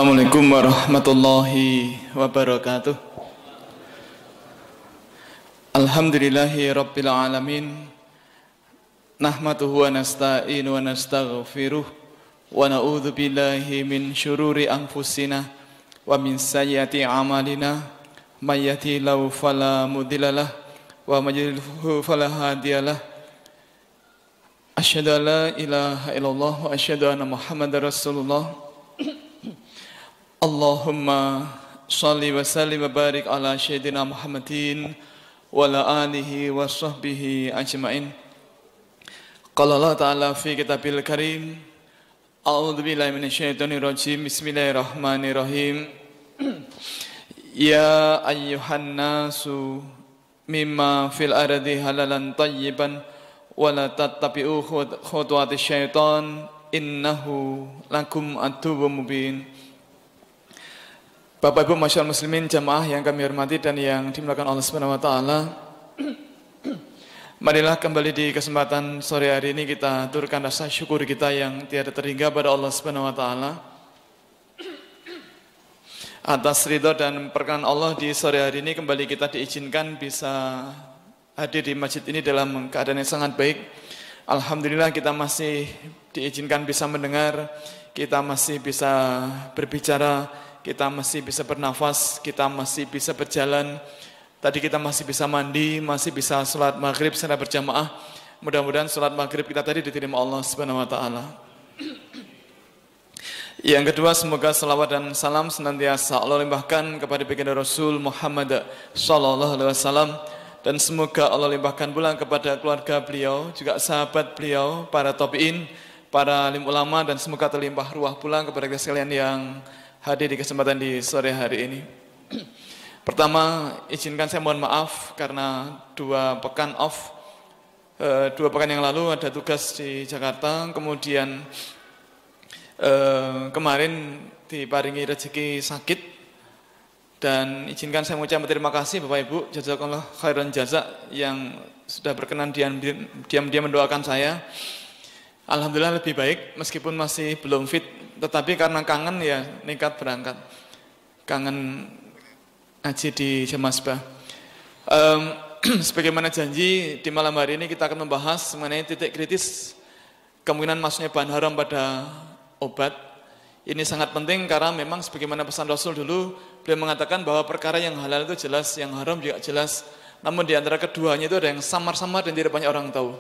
Assalamualaikum warahmatullahi wabarakatuh. Alhamdulillahi rabbil alamin. Nahmaduhu wa nasta'inu wa nastaghfiruh wa na'udzu billahi min syururi anfusina wa min sayyiati a'malina. May yahdihillahu fala mudhillalah wa may yudhlil fala hadiyalah. Asyhadu an la ilaha illallah wa asyhadu anna Muhammadar Rasulullah. Allahumma shalli wa sallim wa barik ala sayyidina Muhammadin wa ala alihi wa sahbihi ajma'in. Qala Allah ta'ala fi kitabil karim. A'udzu billahi minasyaitonir rajim. Bismillahirrahmanirrahim. Ya ayyuhan nasu mimma fil ardi halalan thayyiban wa la tattabi'u khutuwatis syaitan innahu lakum aduwwum mubin. Bapak Ibu masyaallah muslimin jamaah yang kami hormati dan yang dimuliakan Allah Subhanahu wa taala. Marilah kembali di kesempatan sore hari ini kita aturkan rasa syukur kita yang tiada terhingga pada Allah Subhanahu wa taala atas ridha dan perkenan Allah. Di sore hari ini kembali kita diizinkan bisa hadir di masjid ini dalam keadaan yang sangat baik. Alhamdulillah kita masih diizinkan bisa mendengar, kita masih bisa berbicara, kita masih bisa bernafas, kita masih bisa berjalan. Tadi kita masih bisa mandi, masih bisa sholat maghrib secara berjamaah. Mudah-mudahan sholat maghrib kita tadi diterima Allah Subhanahu wa taala. Yang kedua, semoga salawat dan salam senantiasa Allah limpahkan kepada baginda Rasul Muhammad sallallahu alaihi wasallam, dan semoga Allah limpahkan pula kepada keluarga beliau, juga sahabat beliau, para tabi'in, para alim ulama, dan semoga terlimpah ruah pula kepada kita sekalian yang hadir di kesempatan di sore hari ini. Pertama, izinkan saya mohon maaf karena 2 pekan off. 2 pekan yang lalu ada tugas di Jakarta, kemudian kemarin diparingi rezeki sakit, dan izinkan saya mengucapkan terima kasih Bapak Ibu, jazakallah khairan jaza, yang sudah berkenan diam-diam mendoakan saya. Alhamdulillah lebih baik, meskipun masih belum fit, tetapi karena kangen ya nekat berangkat. Kangen ngaji di Jamasbah. Sebagaimana janji, di malam hari ini kita akan membahas mengenai titik kritis kemungkinan masuknya bahan haram pada obat. Ini sangat penting karena memang sebagaimana pesan Rasul dulu, beliau mengatakan bahwa perkara yang halal itu jelas, yang haram juga jelas. Namun di antara keduanya itu ada yang samar-samar dan tidak banyak orang tahu.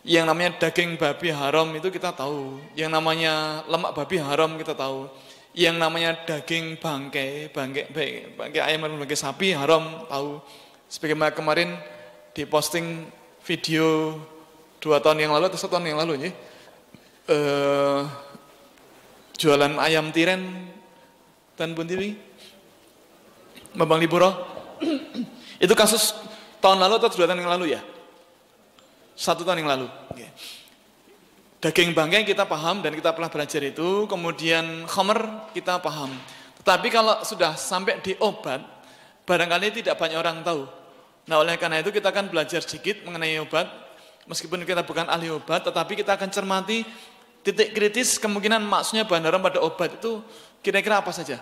Yang namanya daging babi haram itu kita tahu. Yang namanya lemak babi haram kita tahu. Yang namanya daging bangkai ayam dan bangkai sapi haram tahu. Sebagaimana kemarin diposting video 2 tahun yang lalu atau 1 tahun yang lalu ya. Jualan ayam tiren dan buntiwi Bambang Liburo. Itu kasus tahun lalu atau 2 tahun yang lalu ya? 1 tahun yang lalu. Daging bangkai kita paham dan kita pernah belajar itu. Kemudian khamr kita paham. Tetapi kalau sudah sampai di obat, barangkali tidak banyak orang tahu. Nah, oleh karena itu kita akan belajar sedikit mengenai obat. Meskipun kita bukan ahli obat, tetapi kita akan cermati titik kritis kemungkinan maksudnya bahan haram pada obat itu kira-kira apa saja.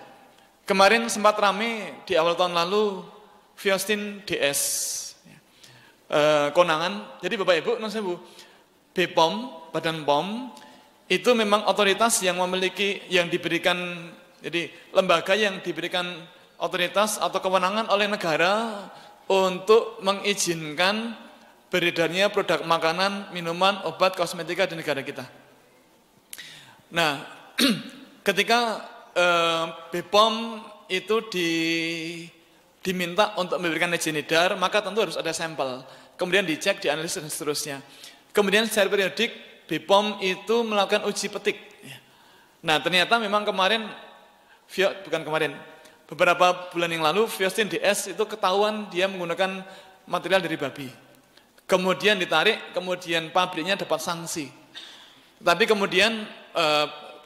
Kemarin sempat rame di awal tahun lalu Viostin DS. Konangan. Jadi Bapak Ibu, BPOM, Badan POM itu memang otoritas yang memiliki, yang diberikan, jadi lembaga yang diberikan otoritas atau kewenangan oleh negara untuk mengizinkan beredarnya produk makanan, minuman, obat, kosmetika di negara kita. Nah, ketika BPOM itu diminta untuk memberikan izin edar, maka tentu harus ada sampel. Kemudian dicek, dianalisis dan seterusnya. Kemudian secara periodik BPOM itu melakukan uji petik. Nah, ternyata memang beberapa bulan yang lalu Viostin DS itu ketahuan dia menggunakan material dari babi. Kemudian ditarik, kemudian pabriknya dapat sanksi. Tapi kemudian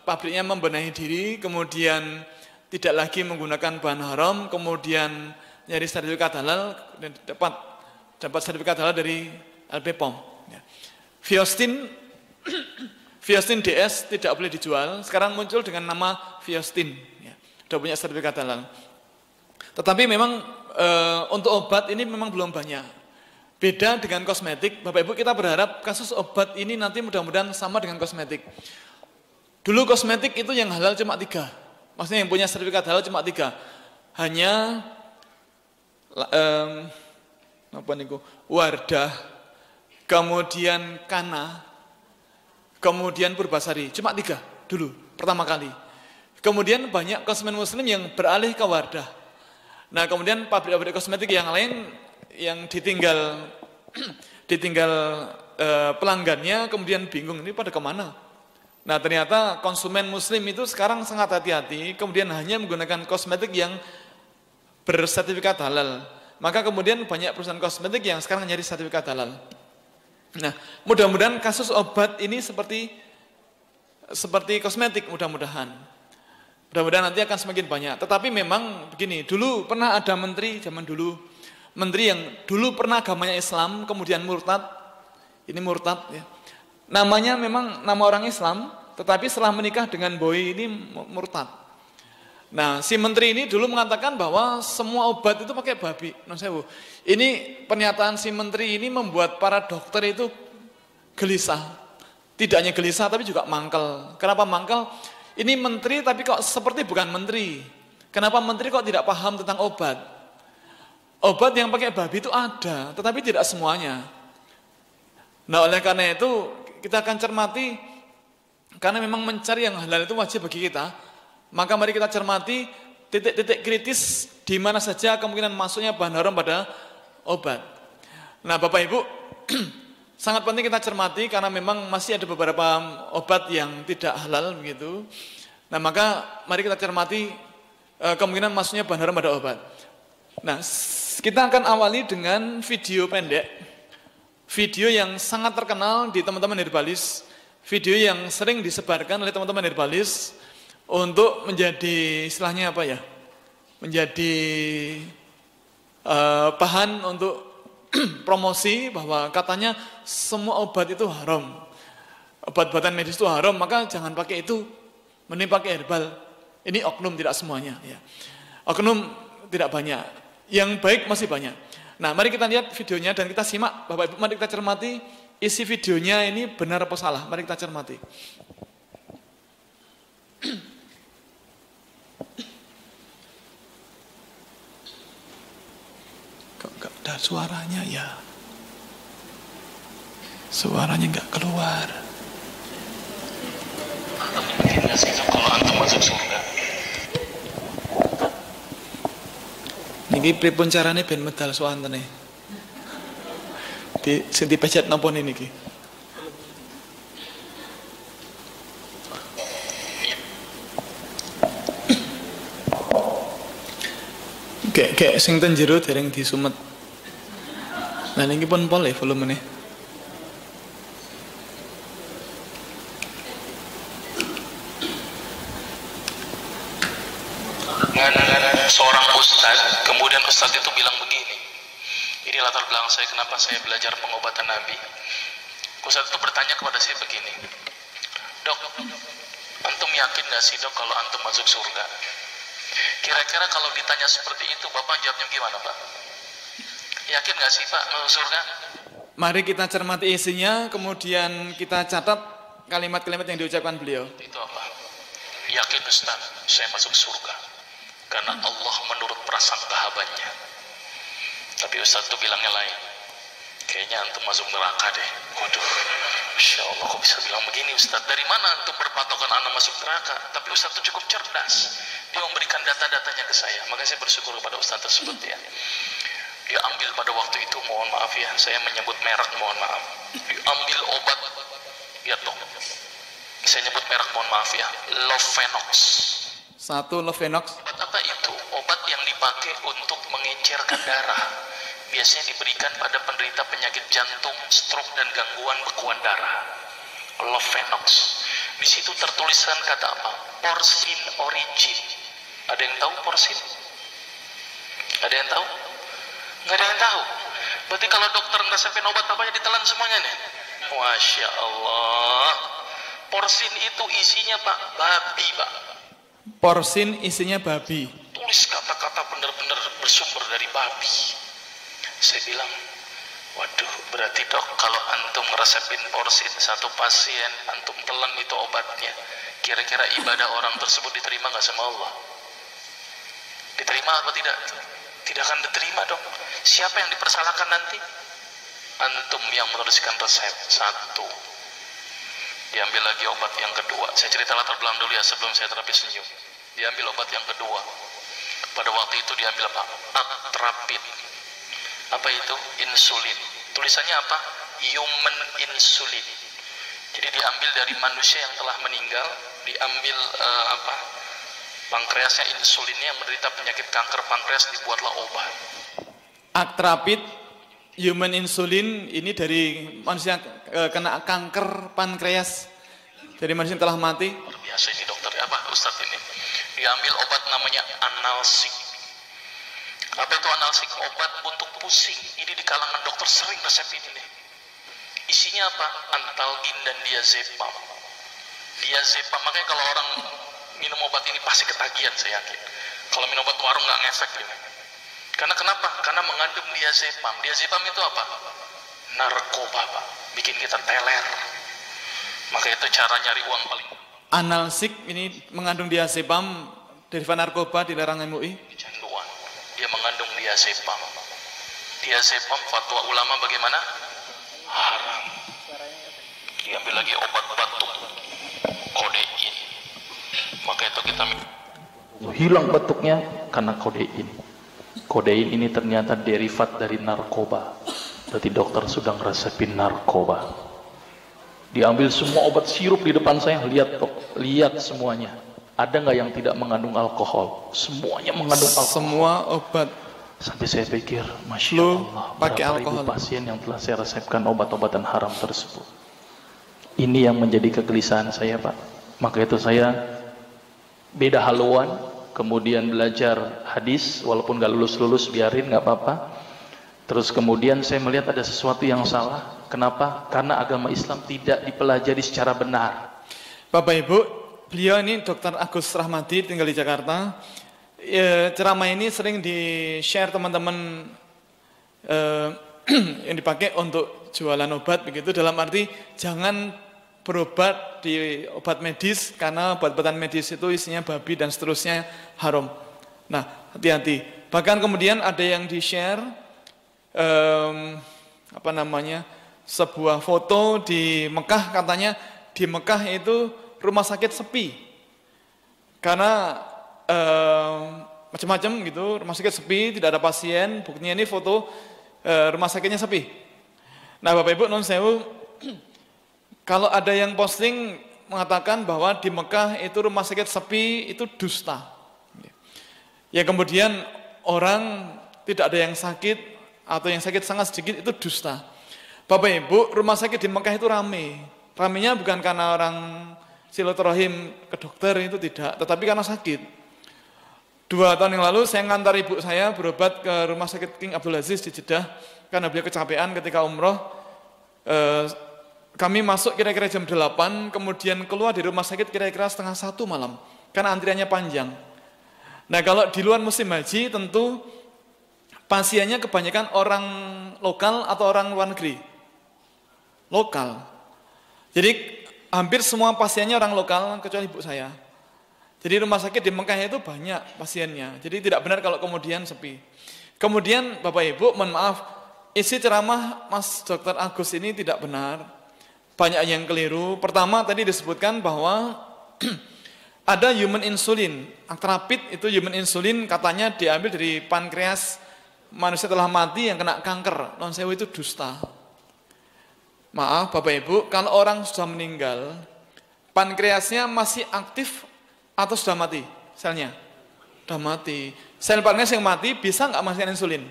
pabriknya membenahi diri, kemudian tidak lagi menggunakan bahan haram, kemudian nyari sertifikat halal dan dapat sertifikat halal dari BPOM. Viostin DS tidak boleh dijual, sekarang muncul dengan nama Viostin. sudah punya sertifikat halal. Tetapi memang untuk obat ini memang belum banyak. Beda dengan kosmetik, Bapak Ibu, kita berharap kasus obat ini nanti mudah-mudahan sama dengan kosmetik. Dulu kosmetik itu yang halal cuma 3. Maksudnya yang punya sertifikat halal cuma 3. Hanya Wardah, kemudian Kana, kemudian Purbasari. Cuma 3 dulu, pertama kali. Kemudian banyak konsumen muslim yang beralih ke Wardah. Nah kemudian pabrik-pabrik kosmetik yang lain yang ditinggal pelanggannya kemudian bingung ini pada kemana. Nah ternyata konsumen muslim itu sekarang sangat hati-hati, kemudian hanya menggunakan kosmetik yang bersertifikat halal. Maka kemudian banyak perusahaan kosmetik yang sekarang nyari sertifikat halal. Nah mudah-mudahan kasus obat ini seperti kosmetik, mudah-mudahan nanti akan semakin banyak. Tetapi memang begini, dulu pernah ada menteri zaman dulu, menteri yang dulu pernah agamanya Islam, kemudian murtad. Ini murtad ya. Namanya memang nama orang Islam, tetapi setelah menikah dengan boy ini murtad. Nah, si menteri ini dulu mengatakan bahwa semua obat itu pakai babi. Ini pernyataan si menteri ini membuat para dokter itu gelisah. Tidak hanya gelisah tapi juga mangkel. Kenapa mangkel? Ini menteri tapi kok seperti bukan menteri. Kenapa menteri kok tidak paham tentang obat? Obat yang pakai babi itu ada, tetapi tidak semuanya. Nah oleh karena itu kita akan cermati, karena memang mencari yang halal itu wajib bagi kita. Maka mari kita cermati titik-titik kritis di mana saja kemungkinan masuknya bahan haram pada obat. Nah Bapak Ibu, sangat penting kita cermati karena memang masih ada beberapa obat yang tidak halal begitu. Nah maka mari kita cermati kemungkinan masuknya bahan haram pada obat. Nah kita akan awali dengan video pendek. Video yang sangat terkenal di teman-teman herbalis. Video yang sering disebarkan oleh teman-teman herbalis untuk menjadi istilahnya apa ya? Menjadi bahan untuk promosi bahwa katanya semua obat itu haram. Obat-obatan medis itu haram, maka jangan pakai itu. Mending pakai herbal. Ini oknum, tidak semuanya ya. Oknum tidak banyak. Yang baik masih banyak. Nah, mari kita lihat videonya dan kita simak. Bapak Ibu, mari kita cermati isi videonya ini benar apa salah. Mari kita cermati. Kok enggak ada suaranya ya? Suaranya enggak keluar. Kalau antum masuk surga. Niki pripun carane ben medal suwantene? Sing dipejet napa niki? Kayak sing ten jero dereng disumet. Nah niki pun pol ya volumene. Seorang ustaz, kemudian ustaz itu bilang begini. Ini latar belakang saya kenapa saya belajar pengobatan Nabi. Ustaz itu bertanya kepada saya begini, Dok, antum yakin gak sih dok kalau antum masuk surga? Kira-kira kalau ditanya seperti itu, Bapak jawabnya gimana Pak? Yakin gak sih Pak masuk surga? Mari kita cermati isinya, kemudian kita catat kalimat-kalimat yang diucapkan beliau. Itu apa? Yakin Ustaz, saya masuk surga karena Allah menurut prasangka hambanya. Tapi Ustaz itu bilangnya lain. Kayaknya antum masuk neraka deh. Waduh, Masya Allah kok bisa bilang begini Ustaz? Dari mana antum berpatokan anak masuk neraka? Tapi Ustaz itu cukup cerdas. Dia memberikan data-datanya ke saya. Maka saya bersyukur kepada Ustaz tersebut ya. Dia ambil pada waktu itu, mohon maaf ya, saya menyebut merek, mohon maaf. Dia ambil obat, ya dok. Saya nyebut merek, mohon maaf ya, Lovenox. Satu Lovenox. Obat apa itu? Obat yang dipakai untuk mengencerkan darah. Biasanya diberikan pada penderita penyakit jantung, stroke dan gangguan bekuan darah. Lovenox. Di situ tertuliskan kata apa? Porsin origin. Ada yang tahu porsin? Ada yang tahu? Nggak ada yang tahu. Berarti kalau dokter ngeresepin obat apa ya ditelan semuanya nih. Masya Allah. Porsin itu isinya Pak babi Pak. porsin isinya babi. Tulis kata-kata benar-benar bersumber dari babi. Saya bilang, waduh, berarti dok kalau antum resepin porsin satu pasien, antum telan itu obatnya, kira-kira ibadah orang tersebut diterima nggak sama Allah? Diterima atau tidak? Tidak akan diterima dong. Siapa yang dipersalahkan nanti? Antum yang menuliskan resep satu. Diambil lagi obat yang kedua. Saya cerita latar belakang dulu ya sebelum saya terapi senyum. Diambil obat yang kedua. Pada waktu itu diambil apa? Atrapid. Apa itu? Insulin. Tulisannya apa? Human insulin. Jadi diambil dari manusia yang telah meninggal, diambil pankreasnya, insulinnya yang menderita penyakit kanker pankreas, dibuatlah obat. Atrapid, human insulin ini dari manusia kena kanker pankreas, dari manusia yang telah mati. Luar biasa ini dokter, Ustadz ini. Diambil obat namanya analsik. Apa itu analsik? Obat untuk pusing. Ini di kalangan dokter sering resep ini nih. Isinya apa? Antalgin dan diazepam. Diazepam, makanya kalau orang minum obat ini pasti ketagihan, saya yakin. Kalau minum obat warung nggak ngefek gitu. Karena kenapa? Karena mengandung diazepam. Diazepam itu apa? Narkoba, Pak. Bikin kita teler. Maka itu cara nyari uang paling. Analsik ini mengandung diazepam, derivat narkoba dilarang MUI. Kecanduan. Dia mengandung diazepam. Diazepam fatwa ulama bagaimana? Haram. Diambil lagi obat batuk, kodein. Maka itu kita hilang batuknya karena kodein. Kodein ini ternyata derivat dari narkoba. Berarti dokter sudah ngeresepin narkoba. Diambil semua obat sirup di depan saya, lihat dok, lihat semuanya. Ada nggak yang tidak mengandung alkohol? Semuanya mengandung alkohol. Semua obat. Sampai saya pikir, masya Allah, pakai berapa alkohol. ribu pasien yang telah saya resepkan obat-obatan haram tersebut. Ini yang menjadi kegelisahan saya, Pak. Maka itu saya beda haluan, kemudian belajar hadis, walaupun gak lulus-lulus, biarin, gak apa-apa. Terus kemudian saya melihat ada sesuatu yang salah. Kenapa? Karena agama Islam tidak dipelajari secara benar. Bapak Ibu, beliau ini Dr. Agus Rahmadi, tinggal di Jakarta. Ceramah ini sering di-share teman-teman yang dipakai untuk jualan obat begitu, dalam arti jangan berobat di obat medis karena obat-obatan medis itu isinya babi dan seterusnya haram. Nah, hati-hati. Bahkan kemudian ada yang di-share sebuah foto di Mekah, katanya di Mekah itu rumah sakit sepi. Karena macam-macam gitu, rumah sakit sepi, tidak ada pasien, buktinya ini foto rumah sakitnya sepi. Nah, Bapak Ibu non sewu, kalau ada yang posting mengatakan bahwa di Mekah itu rumah sakit sepi, itu dusta. Ya kemudian orang tidak ada yang sakit atau yang sakit sangat sedikit, itu dusta. Bapak Ibu, rumah sakit di Mekah itu rame. Ramenya bukan karena orang silaturahim ke dokter, itu tidak, tetapi karena sakit. 2 tahun yang lalu saya ngantar ibu saya berobat ke rumah sakit King Abdul Aziz di Jeddah karena beliau kecapean ketika umroh. Kami masuk kira-kira jam 8, kemudian keluar dari rumah sakit kira-kira 12:30 malam karena antriannya panjang. Nah, kalau di luar musim haji tentu pasiennya kebanyakan orang lokal atau orang luar negeri. Lokal. Jadi hampir semua pasiennya orang lokal kecuali ibu saya. Jadi rumah sakit di Mekah itu banyak pasiennya. Jadi tidak benar kalau kemudian sepi. Kemudian Bapak Ibu, mohon maaf, isi ceramah Mas Dr. Agus ini tidak benar. Banyak yang keliru. Pertama tadi disebutkan bahwa ada human insulin. Atrapid itu human insulin katanya diambil dari pankreas manusia telah mati yang kena kanker. Non sewu itu dusta. Maaf Bapak Ibu, kalau orang sudah meninggal, pankreasnya masih aktif atau sudah mati selnya? Sudah mati. Sel pankreas yang mati bisa nggak masukkan insulin?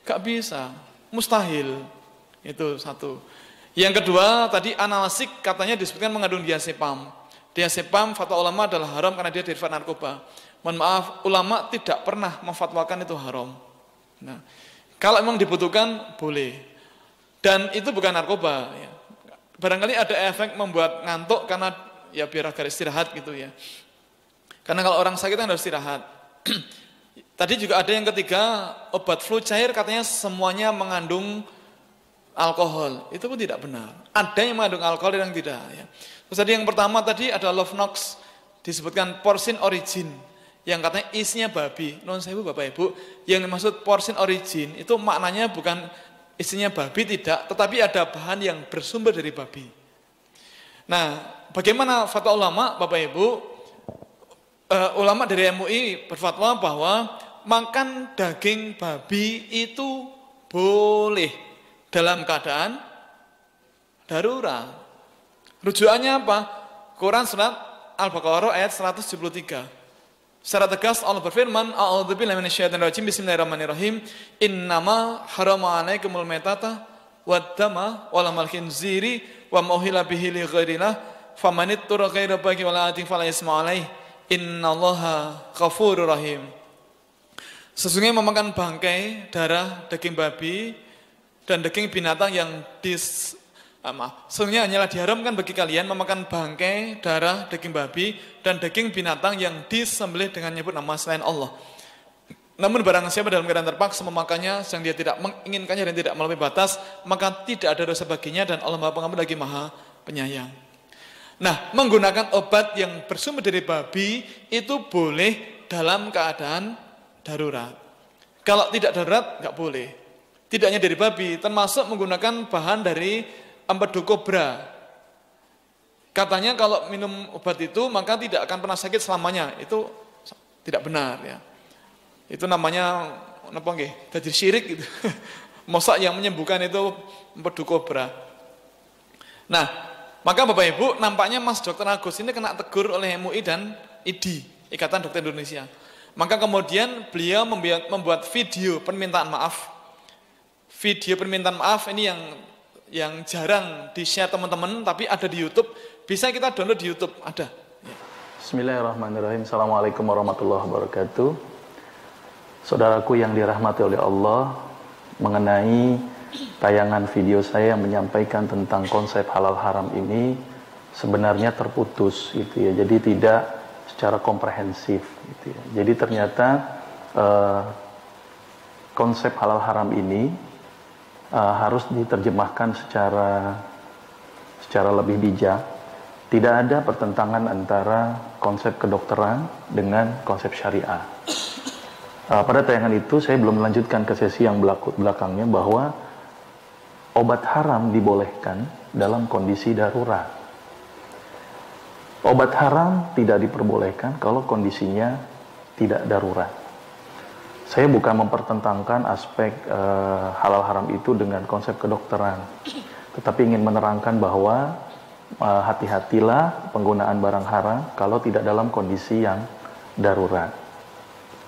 Nggak bisa, mustahil. Itu satu. Yang kedua, tadi analsik katanya disebutkan mengandung diazepam. Diazepam fatwa ulama adalah haram karena dia derivat narkoba. Mohon maaf, ulama tidak pernah memfatwakan itu haram. Nah, kalau memang dibutuhkan boleh. Dan itu bukan narkoba. Ya. Barangkali ada efek membuat ngantuk karena ya biar agar istirahat gitu ya. Karena kalau orang sakit kan harus istirahat. Tadi juga ada yang ketiga, obat flu cair katanya semuanya mengandung alkohol. Itu pun tidak benar. Ada yang mengandung alkohol dan yang tidak. Ya. Terus tadi yang pertama tadi ada Lovenox, disebutkan portion origin, yang katanya isinya babi. Non sewu Bapak Ibu, yang dimaksud portion origin itu maknanya bukan isinya babi, tidak, tetapi ada bahan yang bersumber dari babi. Nah, bagaimana fatwa ulama Bapak Ibu? Ulama dari MUI berfatwa bahwa makan daging babi itu boleh dalam keadaan darurat. Rujukannya apa? Quran surat Al-Baqarah ayat 173. Secara tegas Allah berfirman, A'udzubillahi minasyaitonir rajim, bismillahirrahmanirrahim. Innama harama 'alaikumul maitata wad-dama wa lamal khinziri wa ma uhilla bihi li ghairillah famanit turra ghaira baghi wala atin fala isma 'alaihi. Innallaha ghafurur rahim. Sesungguhnya memakan bangkai, darah, daging babi dan daging binatang yang sesungguhnya hanyalah diharamkan bagi kalian memakan bangkai, darah, daging babi dan daging binatang yang disembelih dengan menyebut nama selain Allah. Namun barang siapa dalam keadaan terpaksa memakannya, sedang dia tidak menginginkannya dan tidak melampaui batas, maka tidak ada dosa baginya dan Allah Maha Pengampun lagi Maha Penyayang. Nah, menggunakan obat yang bersumber dari babi itu boleh dalam keadaan darurat. Kalau tidak darurat, nggak boleh. Tidak hanya dari babi, termasuk menggunakan bahan dari empedu kobra. Katanya kalau minum obat itu maka tidak akan pernah sakit selamanya. Itu tidak benar ya. Itu namanya apa nggih? Dadi syirik gitu. Masa yang menyembuhkan itu empedu kobra. Nah, maka Bapak Ibu, nampaknya Mas Dr. Agus ini kena tegur oleh MUI dan IDI, Ikatan Dokter Indonesia. Maka kemudian beliau membuat video permintaan maaf. Video permintaan maaf ini yang jarang di-share teman-teman, tapi ada di YouTube. Bisa kita download di YouTube, ada. Bismillahirrahmanirrahim. Assalamualaikum warahmatullahi wabarakatuh. Saudaraku yang dirahmati oleh Allah, mengenai tayangan video saya yang menyampaikan tentang konsep halal haram ini sebenarnya terputus gitu ya. Jadi tidak secara komprehensif gitu ya. Jadi ternyata konsep halal haram ini harus diterjemahkan secara lebih bijak. Tidak ada pertentangan antara konsep kedokteran dengan konsep syariah. Pada tayangan itu saya belum melanjutkan ke sesi yang belakangnya bahwa obat haram dibolehkan dalam kondisi darurat. Obat haram tidak diperbolehkan kalau kondisinya tidak darurat. Saya bukan mempertentangkan aspek halal haram itu dengan konsep kedokteran, tetapi ingin menerangkan bahwa hati-hatilah penggunaan barang haram kalau tidak dalam kondisi yang darurat.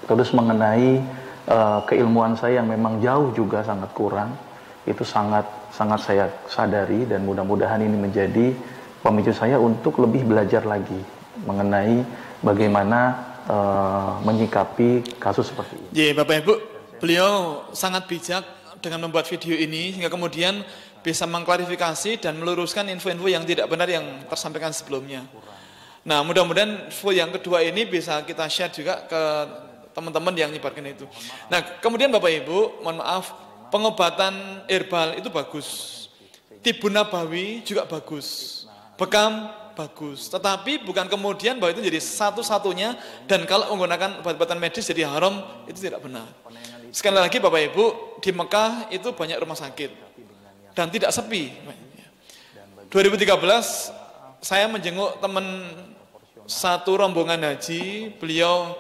Terus mengenai keilmuan saya yang memang jauh juga sangat kurang, itu sangat saya sadari dan mudah-mudahan ini menjadi pemicu saya untuk lebih belajar lagi mengenai bagaimana menyikapi kasus seperti ini. Ya, Bapak Ibu, beliau sangat bijak dengan membuat video ini sehingga kemudian bisa mengklarifikasi dan meluruskan info-info yang tidak benar yang tersampaikan sebelumnya. Nah, mudah-mudahan info yang kedua ini bisa kita share juga ke teman-teman yang nyebarkan itu. Nah, kemudian Bapak Ibu, mohon maaf, pengobatan herbal itu bagus. Tibun nabawi juga bagus. Bekam bagus. Tetapi bukan kemudian bahwa itu jadi satu-satunya dan kalau menggunakan obat-obatan medis jadi haram, itu tidak benar. Sekali lagi Bapak Ibu, di Mekah itu banyak rumah sakit dan tidak sepi. 2013 saya menjenguk teman satu rombongan haji, beliau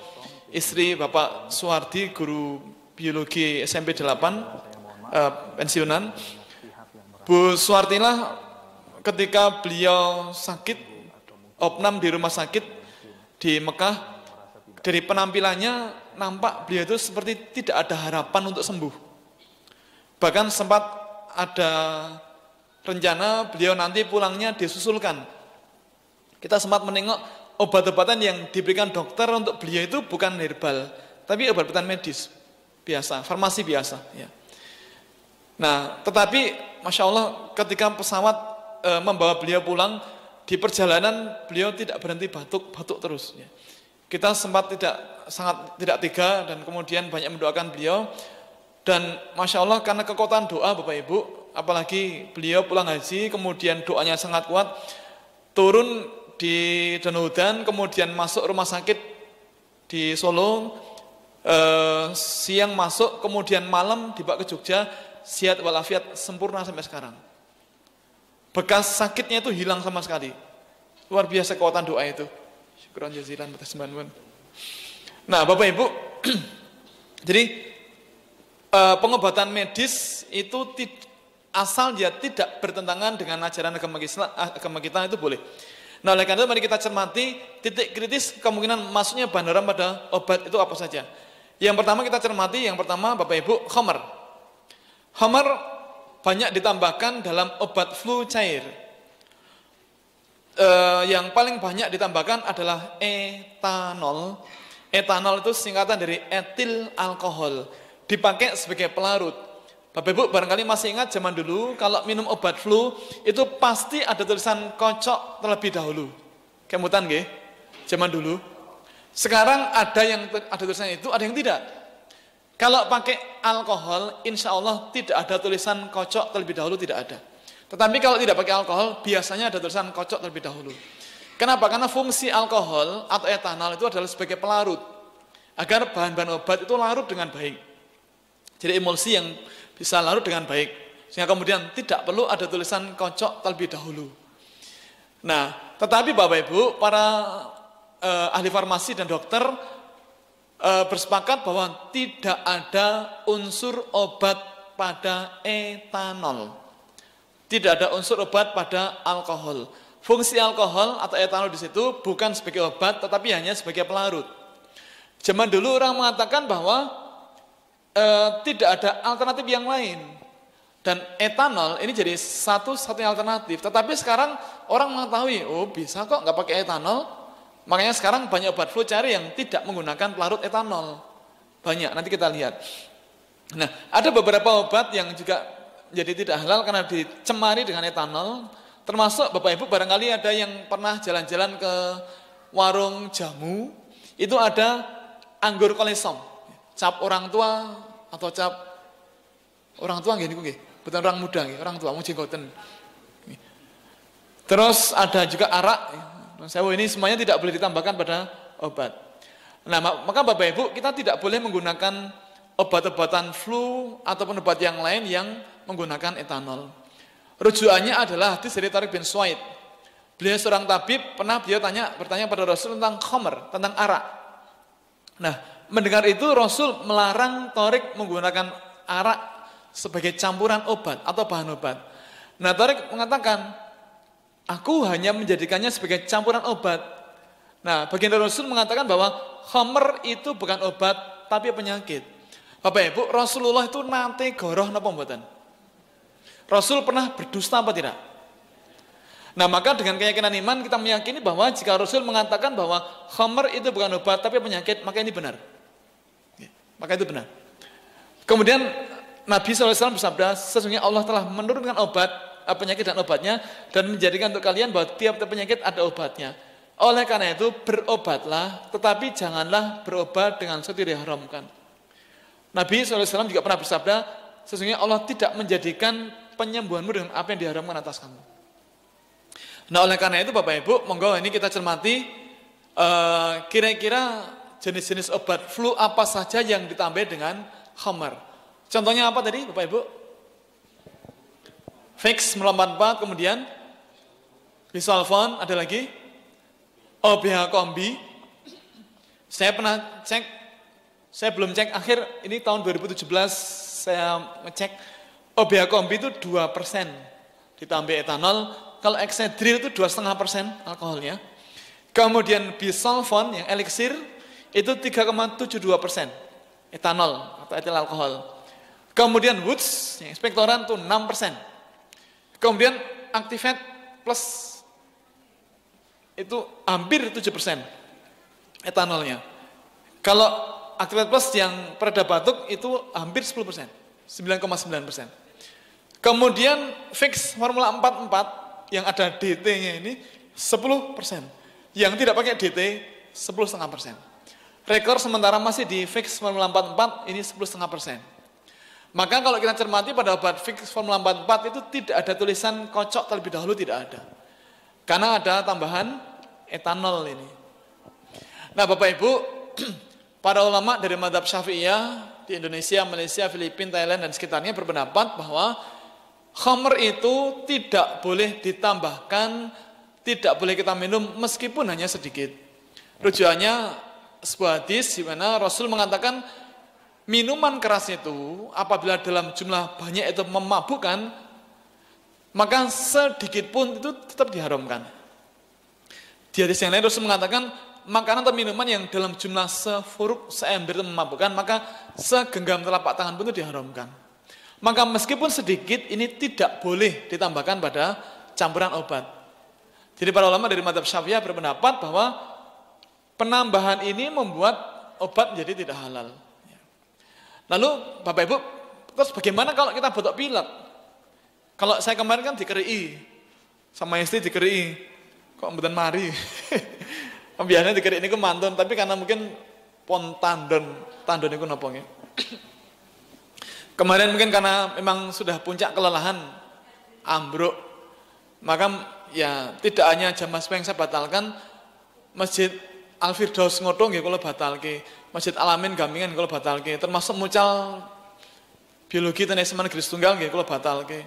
istri Bapak Suwardi, guru biologi SMP 8, pensiunan. Bu Suwardi lah ketika beliau sakit, opnam di rumah sakit di Mekah, dari penampilannya nampak beliau itu seperti tidak ada harapan untuk sembuh. Bahkan sempat ada rencana beliau nanti pulangnya disusulkan. Kita sempat menengok obat-obatan yang diberikan dokter untuk beliau itu bukan herbal, tapi obat-obatan medis biasa, farmasi biasa. Ya. Nah, tetapi Masya Allah ketika pesawat membawa beliau pulang, di perjalanan beliau tidak berhenti batuk terus. Ya. kita sempat sangat tidak tega dan kemudian banyak mendoakan beliau. Dan Masya Allah karena kekuatan doa Bapak Ibu, apalagi beliau pulang haji, kemudian doanya sangat kuat, turun di Danudan, kemudian masuk rumah sakit di Solo, siang masuk, kemudian malam dibawa ke Jogja, sehat walafiat, sempurna sampai sekarang. Bekas sakitnya itu hilang sama sekali. Luar biasa kekuatan doa itu. Syukuran jazilan atas bantuan. Nah, Bapak Ibu, jadi pengobatan medis itu asal dia tidak bertentangan dengan ajaran agama kita itu boleh. Nah, oleh karena itu mari kita cermati titik kritis kemungkinan masuknya bahan haram pada obat itu apa saja. Yang pertama kita cermati, yang pertama Bapak Ibu, khamar. Khamar banyak ditambahkan dalam obat flu cair. Yang paling banyak ditambahkan adalah etanol. Etanol itu singkatan dari etil alkohol, dipakai sebagai pelarut. Bapak Ibu barangkali masih ingat zaman dulu kalau minum obat flu itu pasti ada tulisan kocok terlebih dahulu. Kemutan nggih? Zaman dulu. Sekarang ada yang ada tulisan itu, ada yang tidak. Kalau pakai alkohol, insya Allah tidak ada tulisan kocok terlebih dahulu, tidak ada. Tetapi kalau tidak pakai alkohol, biasanya ada tulisan kocok terlebih dahulu. Kenapa? Karena fungsi alkohol atau etanol itu adalah sebagai pelarut, agar bahan-bahan obat itu larut dengan baik. Jadi emulsi yang bisa larut dengan baik, sehingga kemudian tidak perlu ada tulisan kocok terlebih dahulu. Nah, tetapi Bapak Ibu, para ahli farmasi dan dokter bersepakat bahwa tidak ada unsur obat pada etanol. Tidak ada unsur obat pada alkohol. Fungsi alkohol atau etanol di situ bukan sebagai obat, tetapi hanya sebagai pelarut. Zaman dulu orang mengatakan bahwa tidak ada alternatif yang lain. Dan etanol ini jadi satu-satunya alternatif. Tetapi sekarang orang mengetahui, oh bisa kok nggak pakai etanol. Makanya sekarang banyak obat flu cair yang tidak menggunakan pelarut etanol. Banyak, nanti kita lihat. Nah, ada beberapa obat yang juga jadi tidak halal karena dicemari dengan etanol. Termasuk Bapak Ibu barangkali ada yang pernah jalan-jalan ke warung jamu, itu ada anggur kolesom, cap orang tua atau cap orang tua nggih, bukan orang muda nggih, orang tua mau jenggoten. Terus ada juga arak. Sewu ini semuanya tidak boleh ditambahkan pada obat. Nah, maka Bapak Ibu kita tidak boleh menggunakan obat-obatan flu ataupun obat yang lain yang menggunakan etanol. Rujukannya adalah hadis dari Tariq bin Suwaid. Beliau seorang tabib, pernah beliau bertanya pada Rasul tentang khamr, tentang arak. Nah, mendengar itu Rasul melarang Tariq menggunakan arak sebagai campuran obat atau bahan obat. Nah, Tariq mengatakan, aku hanya menjadikannya sebagai campuran obat. Nah, baginda Rasul mengatakan bahwa khamr itu bukan obat, tapi penyakit. Bapak Ibu, Rasulullah itu nate goroh napa mboten? Rasul pernah berdusta apa tidak? Nah, maka dengan keyakinan iman kita meyakini bahwa jika Rasul mengatakan bahwa khamr itu bukan obat tapi penyakit, maka ini benar. Maka itu benar. Kemudian Nabi SAW bersabda, sesungguhnya Allah telah menurunkan obat, penyakit dan obatnya, dan menjadikan untuk kalian bahwa tiap-tiap penyakit ada obatnya. Oleh karena itu berobatlah, tetapi janganlah berobat dengan sesuatu yang diharamkan. Nabi SAW juga pernah bersabda, sesungguhnya Allah tidak menjadikan penyembuhanmu dengan apa yang diharamkan atas kamu. Nah, oleh karena itu Bapak Ibu, monggo ini kita cermati kira-kira jenis-jenis obat flu apa saja yang ditambah dengan khamr. Contohnya apa tadi Bapak Ibu? Vicks 94, kemudian Bisolfon, ada lagi OBH Kombi. Saya pernah cek, saya belum cek akhir, ini tahun 2017 saya ngecek OBH Kombi itu 2% ditambah etanol. Kalau Excedrin itu 2,5% alkoholnya. Kemudian Bisolfon yang elixir itu 3,72% etanol atau etil alkohol. Kemudian Woods yang ekspektoran itu 6%. Kemudian Activate Plus itu hampir 7% etanolnya. Kalau Activate Plus yang pereda batuk itu hampir 10%, 9,9%. Kemudian Vicks Formula 44 yang ada DT-nya ini 10%. Yang tidak pakai DT 10,5%. Rekor sementara masih di fix Formula 44 ini 10,5%. Maka kalau kita cermati pada obat fix Formula 44 itu tidak ada tulisan kocok terlebih dahulu, tidak ada. Karena ada tambahan etanol ini. Nah Bapak Ibu, para ulama dari mazhab Syafi'iyah di Indonesia, Malaysia, Filipina, Thailand dan sekitarnya berpendapat bahwa khamr itu tidak boleh ditambahkan, tidak boleh kita minum meskipun hanya sedikit. Rujukannya sebuah hadis di mana Rasul mengatakan minuman keras itu apabila dalam jumlah banyak itu memabukkan, maka sedikit pun itu tetap diharamkan. Di hadis yang lain Rasul mengatakan makanan atau minuman yang dalam jumlah sefuruk, seember itu memabukkan, maka segenggam telapak tangan pun itu diharamkan. Maka meskipun sedikit ini tidak boleh ditambahkan pada campuran obat. Jadi para ulama dari mazhab Syafi'iyah berpendapat bahwa penambahan ini membuat obat menjadi tidak halal. Lalu Bapak Ibu, terus bagaimana kalau kita batuk pilek? Kalau saya kemarin kan dikeri, sama istri dikeri, kok mboten mari. Biasanya dikeri ini ke mantun, tapi karena mungkin pon tandon itu napa nggih. Kemarin mungkin karena memang sudah puncak kelelahan, ambruk, maka ya tidak hanya Jamaah yang saya batalkan, Masjid Al-Firdaus Ngodho nggih kula batalke, Masjid Al-Amin Gamingan kula batalke, termasuk mucal biologi tenis Negeri Tunggal nggih kula batalke.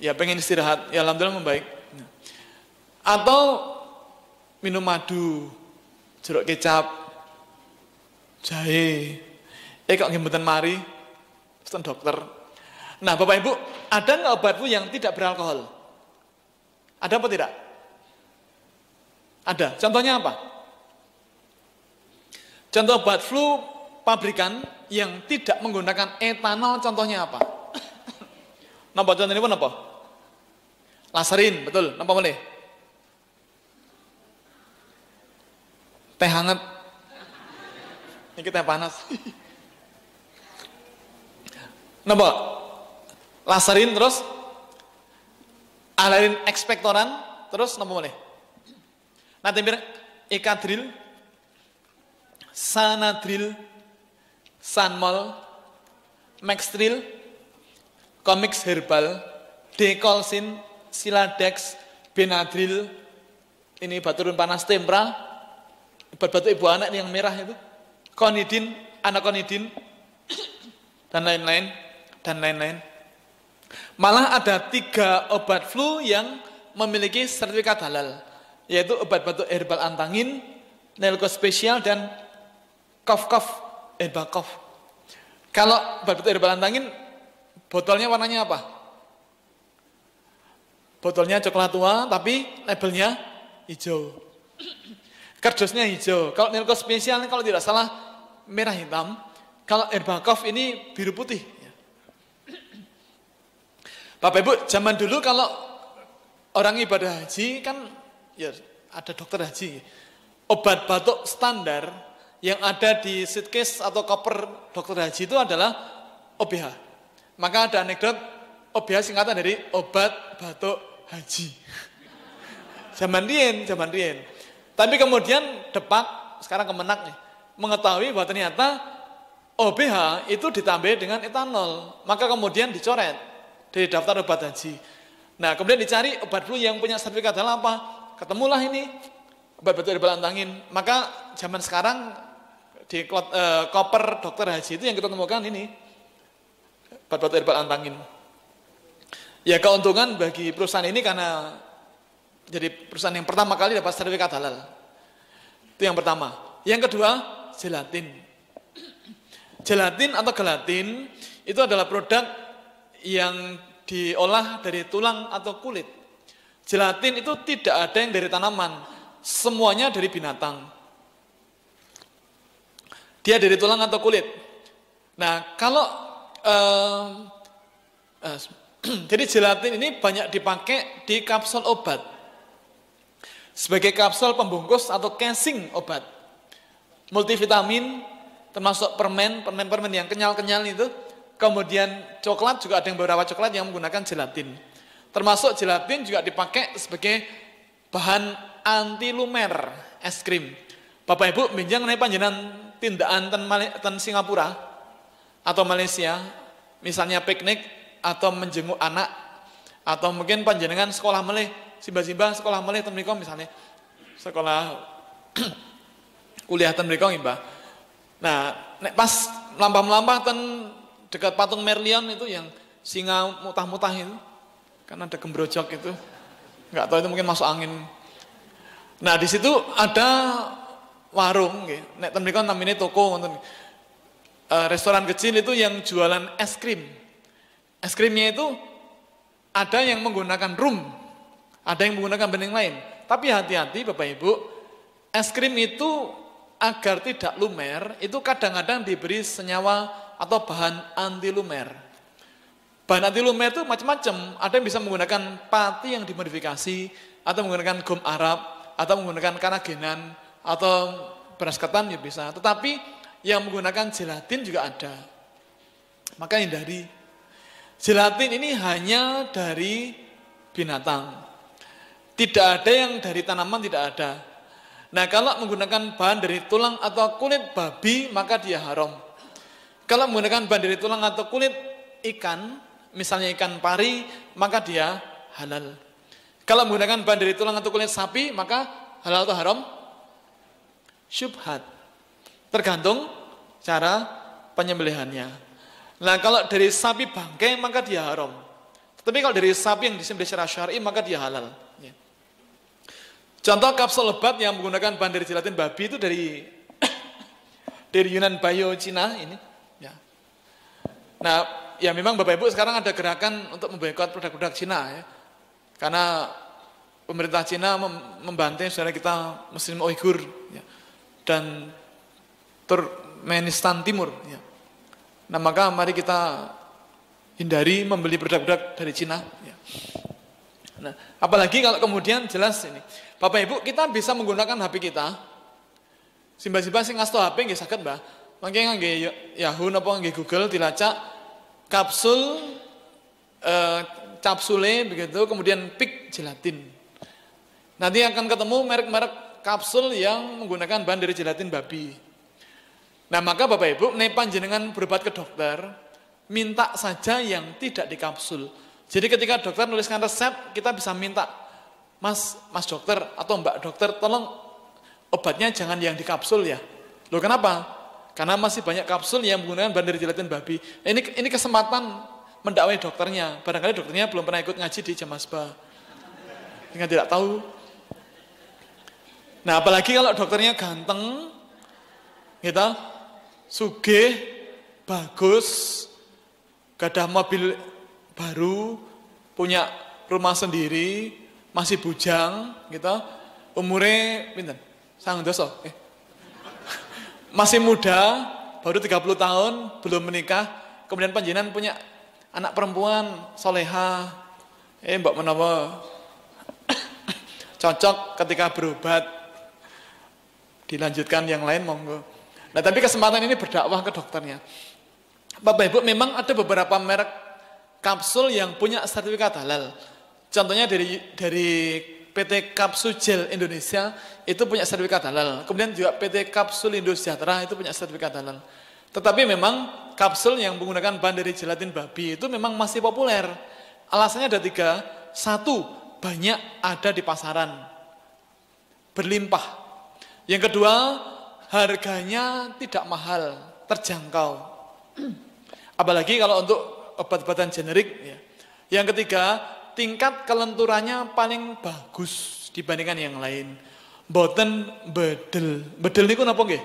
Ya pengen istirahat, ya alhamdulillah membaik. Atau minum madu, jeruk kecap, jahe. Kok nggih mboten mari? Pesen dokter. Nah, Bapak Ibu, ada nggak obat flu yang tidak beralkohol? Ada apa tidak? Ada. Contohnya apa? Contoh obat flu pabrikan yang tidak menggunakan etanol, contohnya apa? Napa contohnya pun apa? Laserin, betul. Napa boleh? Teh hangat. Ini teh panas. Napa? Laserin terus alarin ekspektoran terus napa boleh? Nanti biar Ekadril, Sanadril, Sanmol, Maxtril, Comix Herbal, Dekolsin, Siladex, Benadryl, ini baturun panas tempra, obat-obat ibu anak yang merah itu, Konidin, Anakonidin, dan lain-lain, dan lain-lain. Malah ada 3 obat flu yang memiliki sertifikat halal, yaitu obat batuk herbal antangin, Nelco spesial, dan Cough herbal cough. Kalau obat batuk herbal antangin, botolnya warnanya apa? Botolnya coklat tua, tapi labelnya hijau. Kardusnya hijau. Kalau Nelco spesial, kalau tidak salah, merah hitam. Kalau herbal cough ini biru putih. Bapak Ibu, zaman dulu kalau orang ibadah haji kan ya ada dokter haji. Obat batuk standar yang ada di suitcase atau koper dokter haji itu adalah OBH. Maka ada anekdot OBH singkatan dari obat batuk haji. Zaman rien. Tapi kemudian Depak, sekarang Kemenak nih, mengetahui bahwa ternyata OBH itu ditambah dengan etanol. Maka kemudian dicoret dari daftar obat haji. Nah, kemudian dicari obat flu yang punya sertifikat halal apa? Ketemulah ini obat batuk herbal antangin. Maka zaman sekarang di koper dokter haji itu yang kita temukan ini obat batuk herbal antangin. Ya keuntungan bagi perusahaan ini karena jadi perusahaan yang pertama kali dapat sertifikat halal. Itu yang pertama. Yang kedua, gelatin. Gelatin atau gelatin itu adalah produk yang diolah dari tulang atau kulit. Gelatin itu tidak ada yang dari tanaman, semuanya dari binatang. Dia dari tulang atau kulit. Nah, kalau jadi gelatin ini banyak dipakai di kapsul obat sebagai kapsul pembungkus atau casing obat. Multivitamin, termasuk permen yang kenyal-kenyal itu. Kemudian coklat juga ada yang beberapa coklat yang menggunakan gelatin. Termasuk gelatin juga dipakai sebagai bahan anti lumer es krim. Bapak Ibu minjang nek panjenengan tindakan ten Singapura atau Malaysia, misalnya piknik atau menjenguk anak, atau mungkin panjenengan sekolah meleh, simba-simba sekolah meleh ten mriko misalnya sekolah kuliah ten mriko nggih, Mbah. Nah, nek pas melampah-melampah ten dekat patung Merlion itu yang singa mutah-mutah itu, kan ada gembrojok itu, nggak tahu itu mungkin masuk angin. Nah di situ ada warung, nek ten mriko namanya toko, restoran kecil itu yang jualan es krim. Es krimnya itu ada yang menggunakan rum, ada yang menggunakan bening lain. Tapi hati-hati Bapak Ibu, es krim itu agar tidak lumer, itu kadang-kadang diberi senyawa atau bahan anti lumer. Bahan anti lumer itu macam-macam, ada yang bisa menggunakan pati yang dimodifikasi, atau menggunakan gum Arab, atau menggunakan karagenan, atau beras ketan ya bisa. Tetapi yang menggunakan gelatin juga ada. Maka hindari. Gelatin ini hanya dari binatang. Tidak ada yang dari tanaman, tidak ada. Nah kalau menggunakan bahan dari tulang atau kulit babi, maka dia haram. Kalau menggunakan bahan dari tulang atau kulit ikan, misalnya ikan pari, maka dia halal. Kalau menggunakan bahan dari tulang atau kulit sapi, maka halal atau haram? Syubhat. Tergantung cara penyembelihannya. Nah kalau dari sapi bangkai, maka dia haram. Tapi kalau dari sapi yang disembelih secara syar'i, maka dia halal. Ya. Contoh kapsul obat yang menggunakan bahan dari gelatin babi itu dari Yunan Bio Cina ini. Ya. Nah, ya memang Bapak Ibu sekarang ada gerakan untuk memboikot produk-produk Cina ya. Karena pemerintah Cina membantai saudara kita Muslim Uighur ya. Dan Turkmenistan Timur ya. Nah, maka mari kita hindari membeli produk-produk dari Cina ya. Nah, apalagi kalau kemudian jelas ini Bapak Ibu, kita bisa menggunakan HP kita. Simba-simba sing ngasto HP nggih saged, Mbah. Mangke ngangge Yahoo napa ngangge Google dilacak kapsul capsule begitu, kemudian pik gelatin. Nanti akan ketemu merek-merek kapsul yang menggunakan bahan dari gelatin babi. Nah, maka Bapak Ibu, nek panjenengan berobat ke dokter, minta saja yang tidak dikapsul. Jadi ketika dokter nuliskan resep, kita bisa minta, Mas dokter atau Mbak dokter, tolong obatnya jangan yang dikapsul ya. Loh kenapa? Karena masih banyak kapsul yang menggunakan bahan dari gelatin babi. Ini kesempatan mendakwai dokternya. Barangkali dokternya belum pernah ikut ngaji di Jamasba, sehingga tidak tahu. Nah apalagi kalau dokternya ganteng, gitu, sugih, bagus, gadah mobil baru, punya rumah sendiri, masih bujang, gitu, umurnya pinten? Sangang-doso, masih muda, baru 30 tahun, belum menikah, kemudian panjenengan punya anak perempuan, soleha, mbak menawa cocok ketika berobat, dilanjutkan yang lain monggo. Nah tapi kesempatan ini berdakwah ke dokternya. Bapak Ibu, memang ada beberapa merek kapsul yang punya sertifikat halal. Contohnya dari PT Kapsul Gel Indonesia itu punya sertifikat halal. Kemudian juga PT Kapsul Indosejahtera itu punya sertifikat halal. Tetapi memang kapsul yang menggunakan bahan dari gelatin babi itu memang masih populer. Alasannya ada 3. 1, banyak ada di pasaran, berlimpah. Yang kedua, harganya tidak mahal, terjangkau. Apalagi kalau untuk obat-obatan generik ya. Yang ketiga, tingkat kelenturannya paling bagus dibandingkan yang lain. Boten bedel. Bedel niku napa nggih?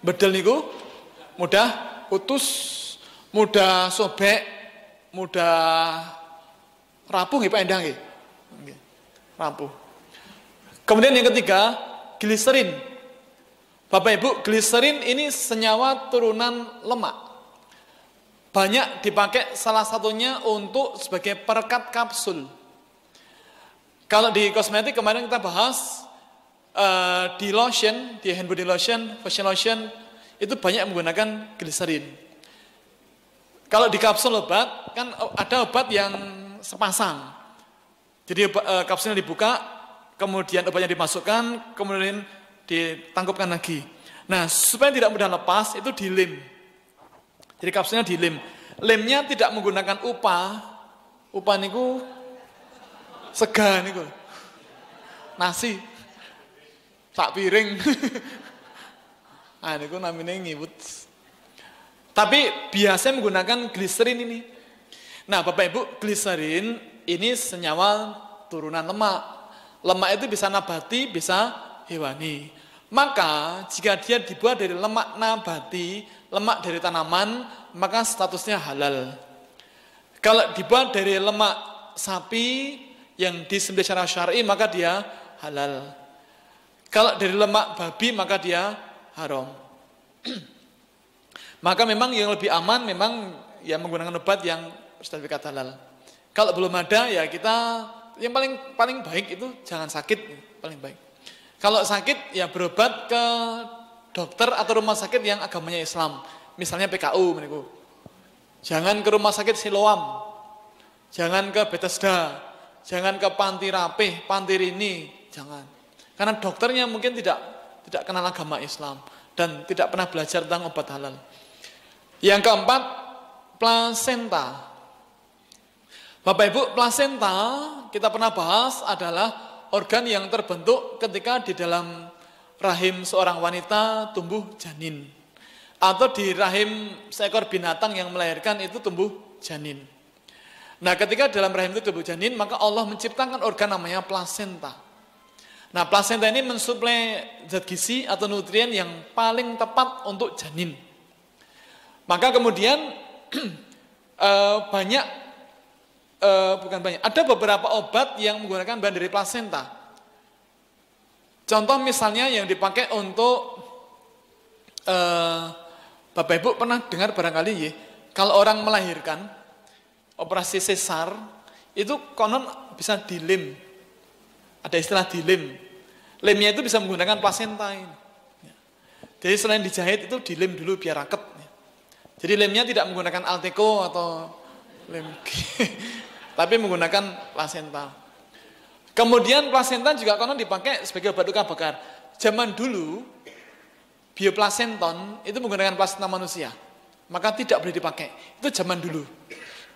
Bedel niku mudah putus, mudah sobek, mudah rapuh nggih Pak Endang nggih. Rapuh. Kemudian yang ketiga, gliserin. Bapak Ibu, gliserin ini senyawa turunan lemak. Banyak dipakai salah satunya untuk sebagai perekat kapsul. Kalau di kosmetik kemarin kita bahas di lotion, di hand body lotion, facial lotion itu banyak menggunakan gliserin. Kalau di kapsul obat kan ada obat yang sepasang. Jadi kapsulnya dibuka, kemudian obatnya dimasukkan, kemudian ditangkupkan lagi. Nah, supaya tidak mudah lepas, itu dilem. Jadi kapsulnya dilem. Lemnya tidak menggunakan upah. Upah niku sega niku. Nasi. Sak piring. Nah, niku namanya ngiwut. Tapi biasanya menggunakan gliserin ini. Nah, Bapak Ibu, gliserin ini senyawa turunan lemak. Lemak itu bisa nabati, bisa hewani. Maka jika dia dibuat dari lemak nabati, lemak dari tanaman, maka statusnya halal. Kalau dibuat dari lemak sapi yang disembelih secara syar'i, maka dia halal. Kalau dari lemak babi, maka dia haram. Maka memang yang lebih aman memang ya menggunakan obat yang sertifikat halal. Kalau belum ada ya kita yang paling baik itu jangan sakit, paling baik. Kalau sakit ya berobat ke dokter atau rumah sakit yang agamanya Islam. Misalnya PKU meniku. Jangan ke rumah sakit Siloam. Jangan ke Bethesda. Jangan ke Panti Rapih, Panti Rini, jangan. Karena dokternya mungkin tidak kenal agama Islam dan tidak pernah belajar tentang obat halal. Yang keempat, plasenta. Bapak Ibu, plasenta kita pernah bahas adalah organ yang terbentuk ketika di dalam rahim seorang wanita tumbuh janin. Atau di rahim seekor binatang yang melahirkan itu tumbuh janin. Nah, ketika dalam rahim itu tumbuh janin, maka Allah menciptakan organ namanya plasenta. Nah, plasenta ini mensuplai zat gizi atau nutrien yang paling tepat untuk janin. Maka kemudian ada beberapa obat yang menggunakan bahan dari plasenta. Contoh misalnya yang dipakai untuk Bapak Ibu pernah dengar barangkali ya, kalau orang melahirkan operasi sesar itu konon bisa dilem. Ada istilah dilem. Lemnya itu bisa menggunakan plasenta ini. Jadi selain dijahit itu dilem dulu biar raket. Jadi lemnya tidak menggunakan Alteco atau lem, tapi menggunakan plasenta. Kemudian plasenta juga konon dipakai sebagai obat luka bakar. Zaman dulu bioplasenton itu menggunakan plasenta manusia, maka tidak boleh dipakai. Itu zaman dulu.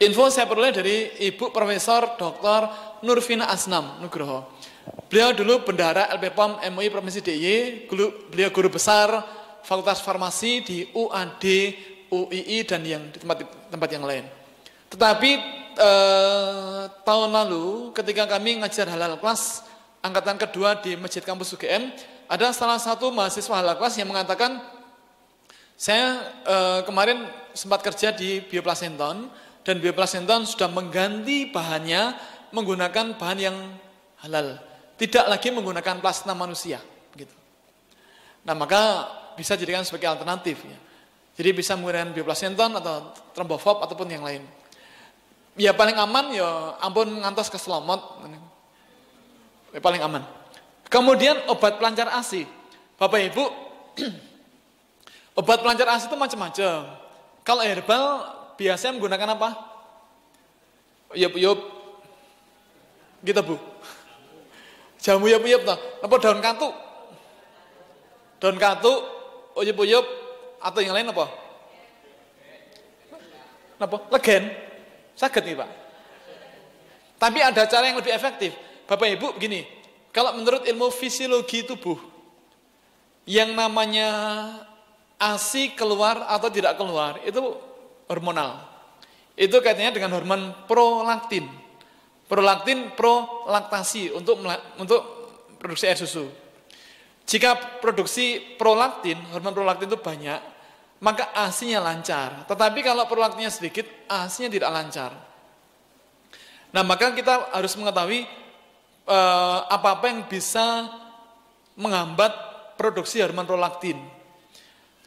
Info saya peroleh dari Ibu Profesor Dr. Nurvina Asnam Nugroho. Beliau dulu bendahara LPPOM MUI Provinsi DIY, beliau guru besar Fakultas Farmasi di UAD, UII dan yang di tempat yang lain. Tetapi tahun lalu ketika kami ngajar halal kelas angkatan kedua di Masjid Kampus UGM, ada salah satu mahasiswa halal kelas yang mengatakan, saya kemarin sempat kerja di bioplasenton dan bioplasenton sudah mengganti bahannya menggunakan bahan yang halal, tidak lagi menggunakan plasenta manusia, gitu. Nah, maka bisa jadikan sebagai alternatif ya. Jadi bisa menggunakan bioplasenton atau trombofob ataupun yang lain. Ya paling aman ya ampun ngantos ke selomot. Ya, paling aman. Kemudian obat pelancar ASI. Bapak Ibu, obat pelancar ASI itu macam-macam. Kalau herbal biasanya menggunakan apa? Yup. Gitu Bu. Jamu yup toh. Apa daun katuk? Daun katuk, uyup atau yang lain apa? Apa? Legen. Saged nih Pak. Tapi ada cara yang lebih efektif. Bapak Ibu begini, kalau menurut ilmu fisiologi tubuh, yang namanya ASI keluar atau tidak keluar, itu hormonal. Itu kaitannya dengan hormon prolaktin. Prolaktin prolaktasi untuk produksi air susu. Jika produksi prolaktin, hormon prolaktin itu banyak, maka ASI-nya lancar. Tetapi kalau prolaktinnya sedikit, ASI-nya tidak lancar. Nah, maka kita harus mengetahui apa-apa yang bisa menghambat produksi hormon prolaktin.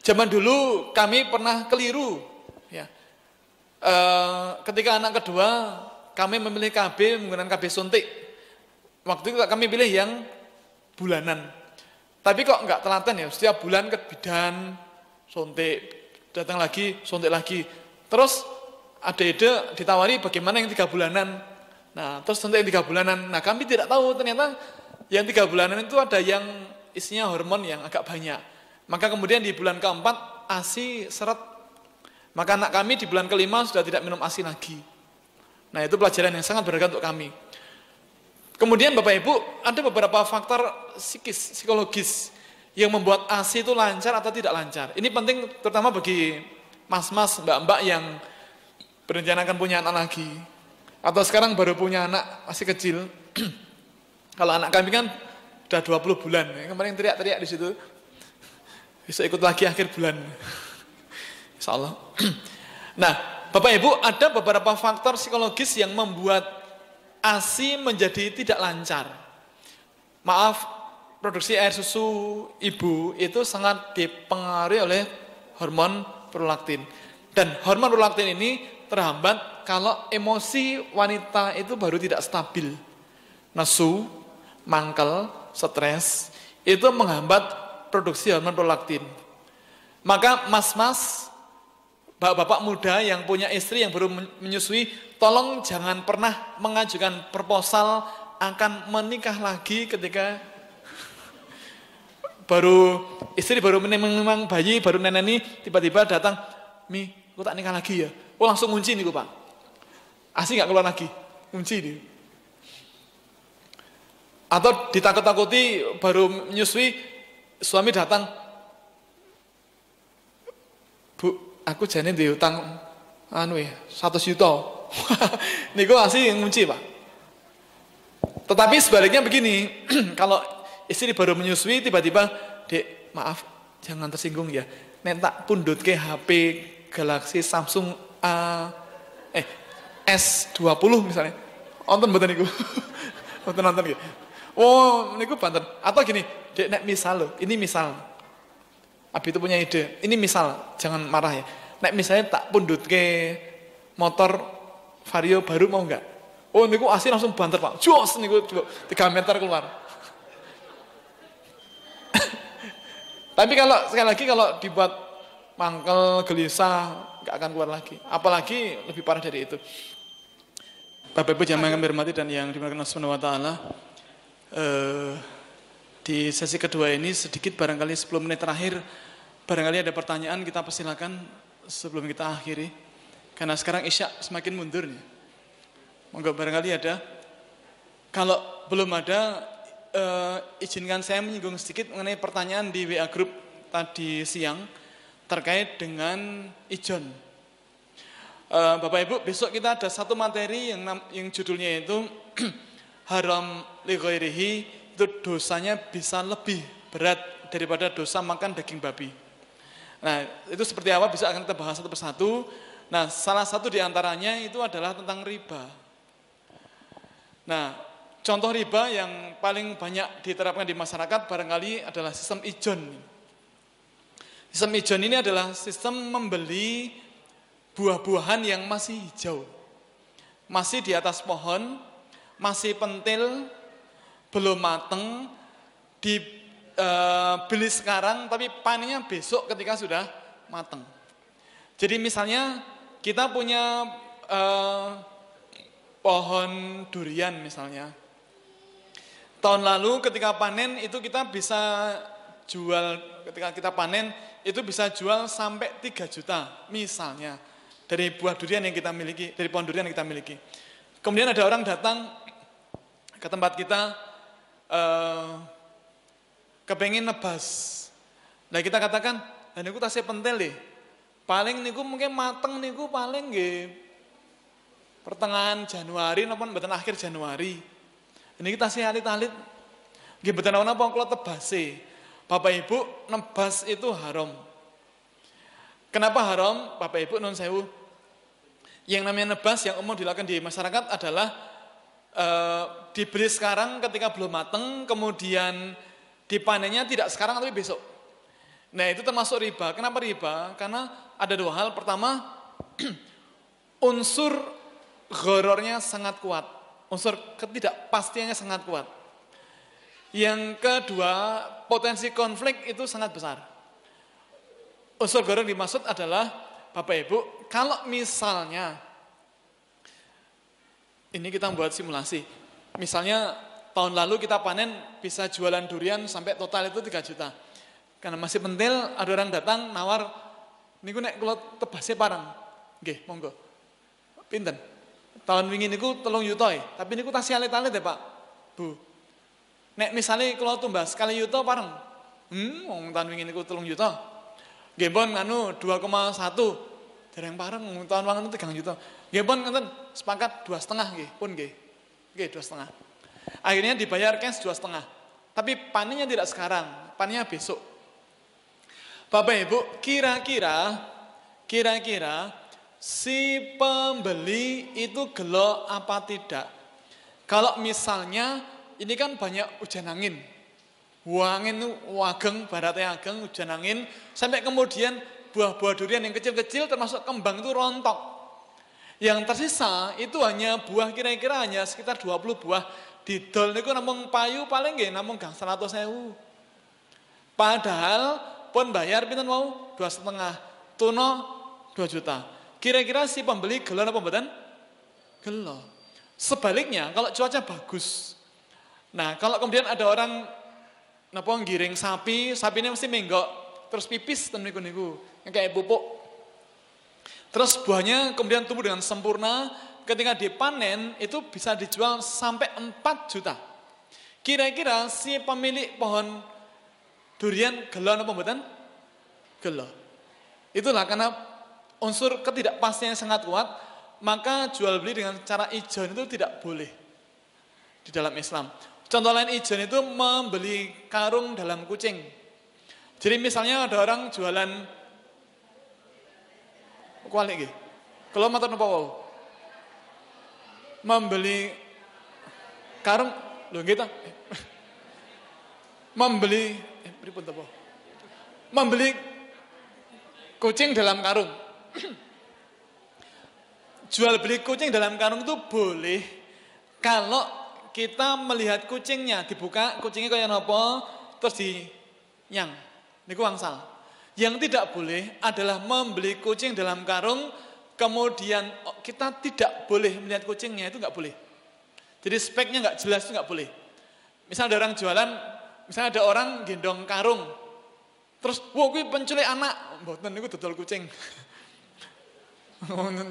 Zaman dulu kami pernah keliru, ya. Ketika anak kedua kami memilih KB menggunakan KB suntik. Waktu itu kami pilih yang bulanan. Tapi kok enggak telaten ya, setiap bulan ke bidan, suntik, datang lagi, suntik lagi. Terus ada ide ditawari bagaimana yang 3 bulanan. Nah, terus suntik yang 3 bulanan. Nah, kami tidak tahu ternyata Yang 3 bulanan itu ada yang isinya hormon yang agak banyak. Maka kemudian di bulan keempat ASI seret. Maka anak kami di bulan kelima sudah tidak minum ASI lagi. Nah itu pelajaran yang sangat berharga untuk kami. Kemudian Bapak Ibu ada beberapa faktor psikologis yang membuat ASI itu lancar atau tidak lancar. Ini penting terutama bagi mas-mas, mbak-mbak yang berencana akan punya anak lagi. Atau sekarang baru punya anak masih kecil. Kalau anak kami kan udah 20 bulan. Kemarin teriak-teriak di situ. Bisa ikut lagi akhir bulan. Insya Allah. Nah, Bapak Ibu ada beberapa faktor psikologis yang membuat ASI menjadi tidak lancar. Maaf, produksi air susu ibu itu sangat dipengaruhi oleh hormon prolaktin. Dan hormon prolaktin ini terhambat kalau emosi wanita itu baru tidak stabil. Nesu, mangkel, stres, itu menghambat produksi hormon prolaktin. Maka mas-mas, bapak-bapak muda yang punya istri yang baru menyusui, tolong jangan pernah mengajukan proposal akan menikah lagi ketika istri baru memang bayi, baru neneni, tiba-tiba datang, Mi, aku tak nikah lagi ya. Oh langsung ngunci nih Pak. ASI gak keluar lagi, ngunci nih. Atau ditakut-takuti baru menyusui, suami datang, Bu, aku jane di utang 100 juta. Niku ASI ngunci Pak. Tetapi sebaliknya begini, kalau istri baru menyusui tiba-tiba, Dek, maaf, jangan tersinggung ya. Nek tak pundut ke HP Galaxy Samsung S20 misalnya. Nonton mboten niku. Nonton gitu. Oh, niku banten. Atau gini, Dek, nek misal loh, ini misal. Abi itu punya ide. Ini misal, jangan marah ya. Nek misalnya tak pundut ke motor Vario baru mau enggak? Oh, niku ASI langsung banter Pak. Jos niku 3 meter keluar. Tapi kalau sekali lagi kalau dibuat mangkel, gelisah, nggak akan keluar lagi. Apalagi lebih parah dari itu. Bapak Ibu jamaah yang hormati dan yang dimuliakan Allah Subhanahu wa taala. Di sesi kedua ini sedikit barangkali 10 menit terakhir barangkali ada pertanyaan kita persilakan sebelum kita akhiri. Karena sekarang Isya semakin mundur nih. Monggo barangkali ada. Kalau belum ada izinkan saya menyinggung sedikit mengenai pertanyaan di WA Group tadi siang terkait dengan ijon. Bapak Ibu, besok kita ada satu materi yang judulnya itu haram li ghairihi, itu dosanya bisa lebih berat daripada dosa makan daging babi. Nah, itu seperti apa bisa akan kita bahas satu persatu. Nah, salah satu di antaranya itu adalah tentang riba. Nah, contoh riba yang paling banyak diterapkan di masyarakat barangkali adalah sistem ijon. Sistem ijon ini adalah sistem membeli buah-buahan yang masih hijau. Masih di atas pohon, masih pentil, belum mateng, dibeli sekarang tapi panennya besok ketika sudah mateng. Jadi misalnya kita punya pohon durian misalnya. Tahun lalu ketika panen itu kita bisa jual, ketika kita panen itu bisa jual sampai 3 juta misalnya dari buah durian yang kita miliki, dari pohon durian yang kita miliki. Kemudian ada orang datang ke tempat kita kepengen nebas. Nah kita katakan, nah niku tasih pentil deh. Paling niku mungkin mateng niku paling nggih pertengahan Januari napa mboten akhir Januari. Ini kita sih alit-alit nggih mboten napa kula tebase. Bapak Ibu, nebas itu haram. Kenapa haram? Bapak Ibu nun sewu. Yang namanya nebas yang umum dilakukan di masyarakat adalah dibeli sekarang ketika belum mateng, kemudian dipanennya tidak sekarang tapi besok. Nah itu termasuk riba. Kenapa riba? Karena ada 2 hal. Pertama, unsur ghorornya sangat kuat. Unsur ketidakpastiannya sangat kuat. Yang kedua, potensi konflik itu sangat besar. Unsur ghoror dimaksud adalah, Bapak Ibu, kalau misalnya, ini kita membuat simulasi. Misalnya tahun lalu kita panen bisa jualan durian sampai total itu 3 juta. Karena masih pentil, ada orang datang nawar, niku nek kula tebase parang. Nggih, monggo. Pinten? Tahun wingi niku 3 juta tapi niku tasih alit-alit ya Pak. Bu. Nek misalnya kula tumbas sekali juta parang. Wong tahun wingi niku 3 juta. Nggih pun anu 2,1. Dereng parang tahun wangun 3 juta. Nggih pun ngenten sepakat 2,5 nggih, pun nggih. Nggih 2,5. Akhirnya dibayar cash 2,5. Tapi panennya tidak sekarang, panennya besok. Bapak Ibu, kira-kira si pembeli itu gelo apa tidak? Kalau misalnya ini kan banyak hujan angin. Angin itu wageng, baratnya ageng, hujan angin, sampai kemudian buah-buah durian yang kecil-kecil termasuk kembang itu rontok. Yang tersisa itu hanya buah kira-kira hanya sekitar 20 buah. Didol niku namung payu paling nggih namung gang 100.000. Padahal pun bayar pinten mau 2,5, tuna 2 juta. Kira-kira si pembeli gelo apa mboten? Gelo. Sebaliknya kalau cuaca bagus. Nah, kalau kemudian ada orang napa nggiring sapi, sapinya mesti menggok, terus pipis ten niku kayak pupuk. Terus buahnya kemudian tumbuh dengan sempurna, ketika dipanen itu bisa dijual sampai 4 juta. Kira-kira si pemilik pohon durian gelo apa mboten? Gelo. Itulah karena unsur ketidakpastian yang sangat kuat, maka jual beli dengan cara ijon itu tidak boleh di dalam Islam. Contoh lain ijon itu membeli karung dalam kucing. Jadi misalnya ada orang jualan kualik nggih. Kalau matur napa wau? Membeli karung lho nggih ta? Membeli pripun ta, Pak? Membeli kucing dalam karung. Jual beli kucing dalam karung itu boleh kalau kita melihat kucingnya dibuka, kucingnya kayak napa, terus dinyang. Niku angsal. Yang tidak boleh adalah membeli kucing dalam karung, kemudian kita tidak boleh melihat kucingnya, itu nggak boleh. Jadi speknya nggak jelas, itu nggak boleh. Misalnya ada orang jualan, misalnya ada orang gendong karung, terus, wah kuwi penculik anak, mboten niku dodol kucing.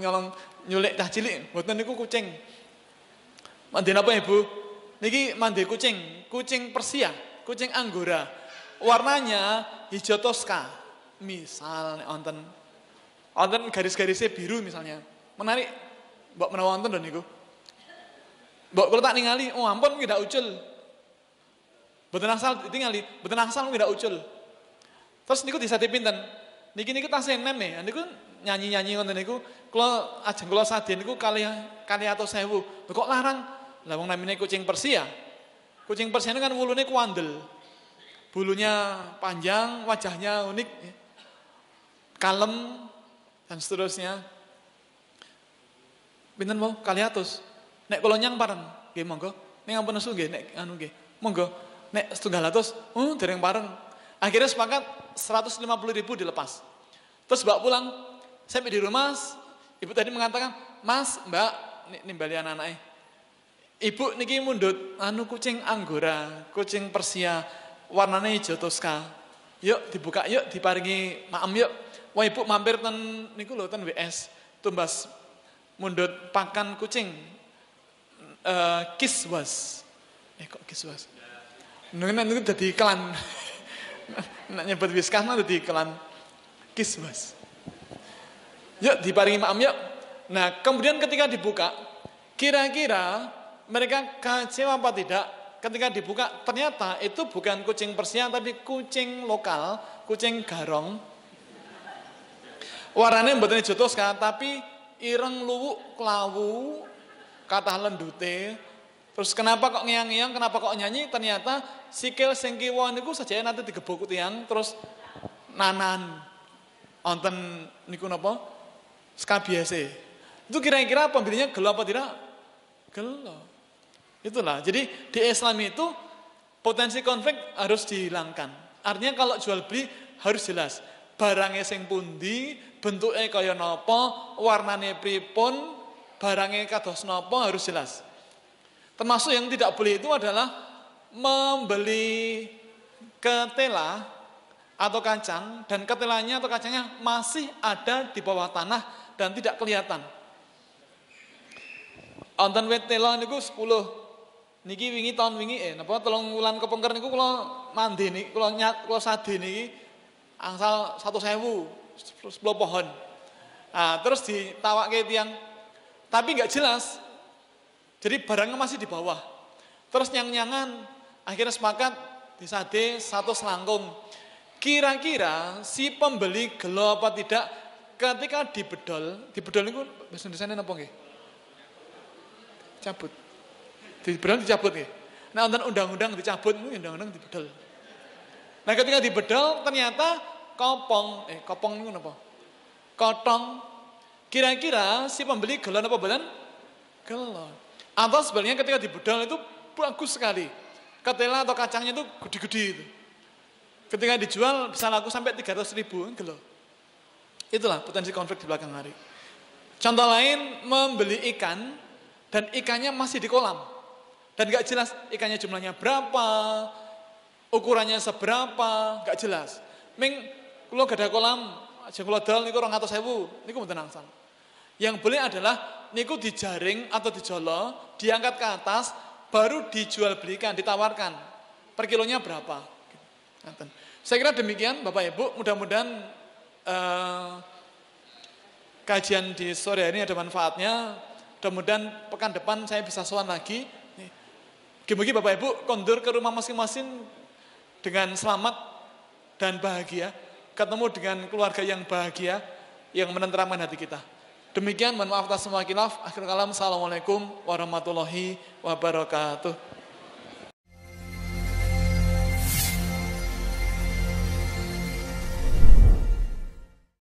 Nyolong nyulik cah cilik, mboten niku kucing. Mandi apa Ibu? Niki mandi kucing, kucing Persia, kucing Anggora. Warnanya hijau toska. Misal wonten garis-garisnya biru misalnya. Menarik. Mbok menawa wonten lho niku. Mbok kula tak ningali, oh ampun nggih ndak ucul. Mboten asal ditingali, mboten asal nggih ndak ucul. Terus niku disate pinten? Niki tasih enem ya. Niku nyanyi-nyanyi ngoten niku kula ajeng kula sadyan niku kali 100.000. Lho kok larang? Lah wong namine kucing Persia. Kucing Persia kan wulune kuandel. Bulunya panjang, wajahnya unik, kalem dan seterusnya. Pinten mau? 100. Nek kula nyang pareng, nggih monggo. Ning ampun nesu nggih nek anu nggih. Monggo. Nek 100, dereng pareng. Akhirnya sepakat 150.000 dilepas. Terus bawa pulang, sampai di rumah, ibu tadi mengatakan, Mas, Mbak, nimbali anak-anaknya. Ibu niki mundut, kucing Anggora, kucing Persia, warnanya hijau toska. Yuk dibuka, yuk diparingi maem yuk. Wah ibu mampir ten niku lho ten WS, tumbas mundut pakan kucing. Kiswas. Kok kiswas? Niku dadi iklan. Nek nyebut Whiskas mah dadi iklan Kiswas. Yuk diparingi maem yuk. Nah, kemudian ketika dibuka, kira-kira mereka kecewa apa tidak? Ketika dibuka, ternyata itu bukan kucing Persia, tapi kucing lokal, kucing garong. Warnanya mboten hijau toska, tapi ireng luwuk klawu, kathah lendute. Terus kenapa kok ngeyang-ngeyang, kenapa kok nyanyi? Ternyata sikil sing kiwa niku sajane nanti digebuk tiyang terus nanan. Wonten niku napa? Skabiese. Itu kira-kira pembelinya gelo apa tidak? Gelo. Itulah. Jadi di Islam itu potensi konflik harus dihilangkan. Artinya kalau jual beli harus jelas. Barangnya sing pundi, bentuknya kaya napa, warnane pripun, barangnya kados napa harus jelas. Termasuk yang tidak boleh itu adalah membeli ketela atau kacang dan ketelanya atau kacangnya masih ada di bawah tanah dan tidak kelihatan. Wonten wit tela niku 10. Niki wingi tahun wingi napa 3 wulan kepengker niku kula mandi niki kula sade niki angsal 1.000 10 pohon. Nah, terus ditawakke tiyang tapi enggak jelas. Jadi barangnya masih di bawah. Terus nyang-nyangan akhirnya sepakat disade 1 selangkung. Kira-kira si pembeli gelo apa tidak ketika dibedol niku bahasa Indonesiane napa nggih? Cabut. Dibedol dicabut nggih. Nah, wonten undang-undang dicabut niku undang-undang dibedol. Nah, ketika dibedol ternyata kopong niku napa? Kotong. Kira-kira si pembeli gelo apa boten? Gelo. Atau sebenarnya ketika dibedol itu bagus sekali. Ketela atau kacangnya itu gede-gede itu. Ketika dijual bisa laku sampai 300.000 gelo. Itulah potensi konflik di belakang hari. Contoh lain, membeli ikan dan ikannya masih di kolam. Dan gak jelas ikannya jumlahnya berapa, ukurannya seberapa, gak jelas. Ming, kalau gak ada kolam, aja kalau dal niku 200.000, niku mboten angsal. Yang boleh adalah niku dijaring atau dijolo, diangkat ke atas, baru dijual belikan, ditawarkan. Per kilonya berapa? Saya kira demikian Bapak Ibu, mudah-mudahan kajian di sore hari ini ada manfaatnya. Mudah-mudahan pekan depan saya bisa sowan lagi. Mugi-mugi Bapak Ibu kondur ke rumah masing-masing dengan selamat dan bahagia, ketemu dengan keluarga yang bahagia, yang menenteramkan hati kita. Demikian, mohon maaf atas semua khilaf. Akhir kalam, assalamualaikum warahmatullahi wabarakatuh.